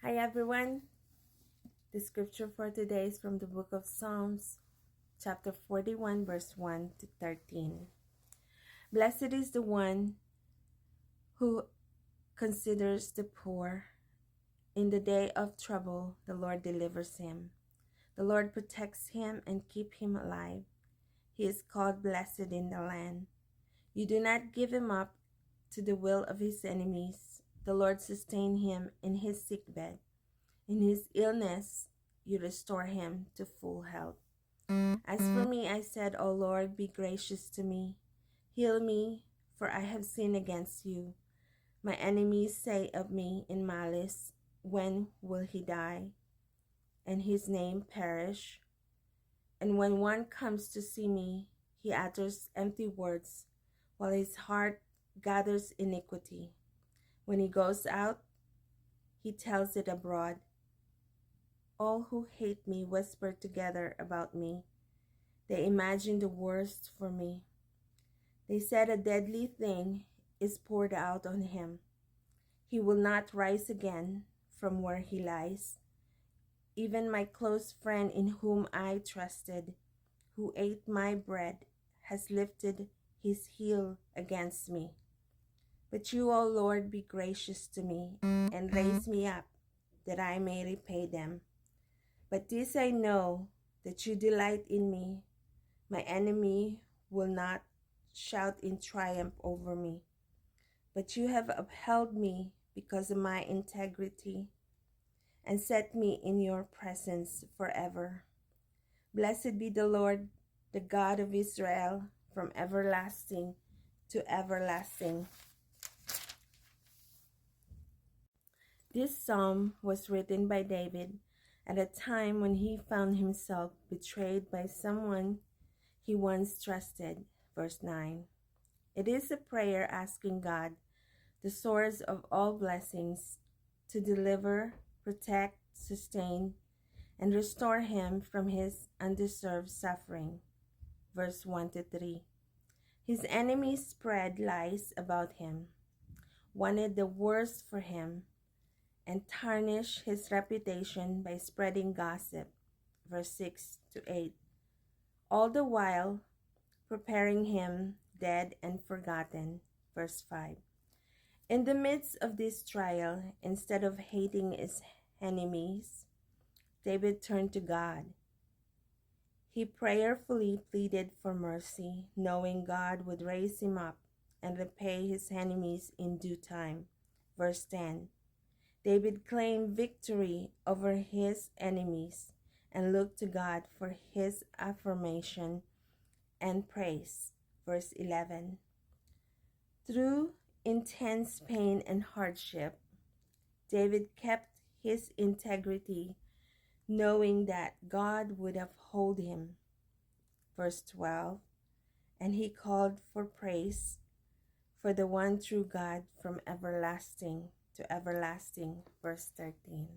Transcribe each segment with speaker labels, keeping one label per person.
Speaker 1: Hi everyone. The scripture for today is from the book of Psalms, chapter 41, verse 1 to 13. Blessed is the one who considers the poor. In the day of trouble, the Lord delivers him. The Lord protects him and keeps him alive. He is called blessed in the land. You do not give him up to the will of his enemies. The Lord sustains him in his sickbed. In his illness, you restore him to full health. As for me, I said, O Lord, be gracious to me. Heal me, for I have sinned against you. My enemies say of me in malice, when will he die, and his name perish? And when one comes to see me, he utters empty words, while his heart gathers iniquity. When he goes out, he tells it abroad. All who hate me whisper together about me. They imagine the worst for me. They said a deadly thing is poured out on him. He will not rise again from where he lies. Even my close friend in whom I trusted, who ate my bread, has lifted his heel against me. But you, O Lord, be gracious to me and raise me up, that I may repay them. But this I know, that you delight in me. My enemy will not shout in triumph over me. But you have upheld me because of my integrity and set me in your presence forever. Blessed be the Lord, the God of Israel, from everlasting to everlasting. This psalm was written by David at a time when he found himself betrayed by someone he once trusted. Verse 9. It is a prayer asking God, the source of all blessings, to deliver, protect, sustain, and restore him from his undeserved suffering. Verse 1 to 3. His enemies spread lies about him, wanted the worst for him, and tarnished his reputation by spreading gossip. Verse 6 to 8. All the while preparing him dead and forgotten. Verse 5. In the midst of this trial, instead of hating his enemies, David turned to God. He prayerfully pleaded for mercy, knowing God would raise him up and repay his enemies in due time. Verse 10. David claimed victory over his enemies and looked to God for his affirmation and praise. Verse 11. Through intense pain and hardship, David kept his integrity, knowing that God would uphold him. Verse 12. And he called for praise for the one true God from everlasting to everlasting. Verse 13.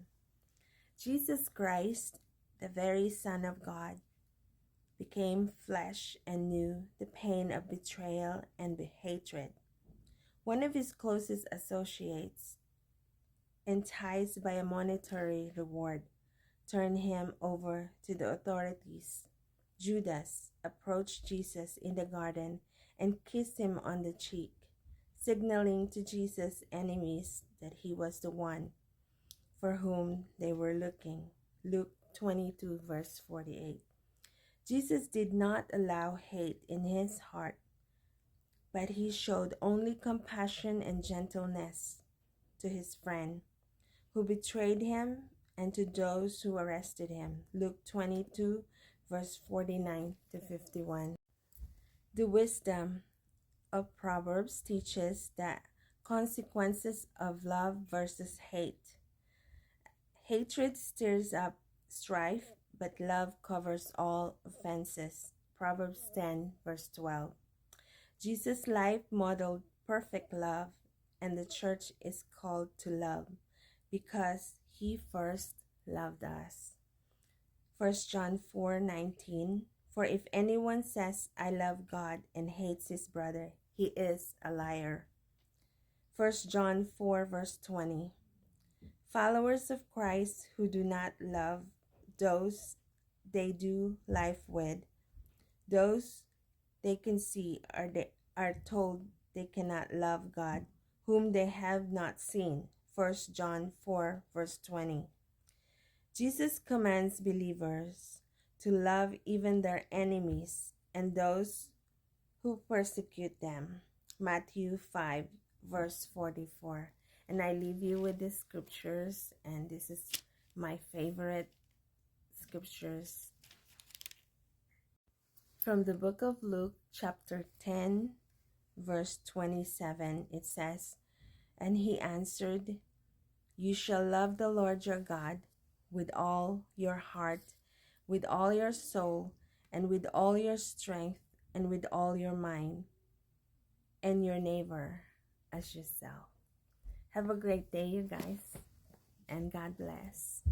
Speaker 1: Jesus Christ, the very Son of God, became flesh and knew the pain of betrayal and hatred. One of his closest associates, enticed by a monetary reward, turned him over to the authorities. Judas approached Jesus in the garden and kissed him on the cheek, signaling to Jesus' enemies that he was the one for whom they were looking. Luke 22, verse 48. Jesus did not allow hate in his heart, but he showed only compassion and gentleness to his friend who betrayed him and to those who arrested him. Luke 22, verse 49 to 51. The wisdom of Proverbs teaches that consequences of love versus hate. Hatred stirs up strife, but love covers all offenses. Proverbs 10, verse 12. Jesus' life modeled perfect love, and the church is called to love because he first loved us. 1 John 4:19. For if anyone says, I love God, and hates his brother, he is a liar. 1 John 4, verse 20. Followers of Christ who do not love those they do life with, those they can see, are told they cannot love God, whom they have not seen. 1 John 4, verse 20. Jesus commands believers to love even their enemies and those who persecute them. Matthew 5, verse 44. And I leave you with the scriptures, and this is my favorite scriptures from the book of Luke, chapter 10, verse 27. It says, "And he answered, You shall love the Lord your God with all your heart, with all your soul, and with all your strength, and with all your mind, and your neighbor as yourself." Have a great day, you guys, and God bless.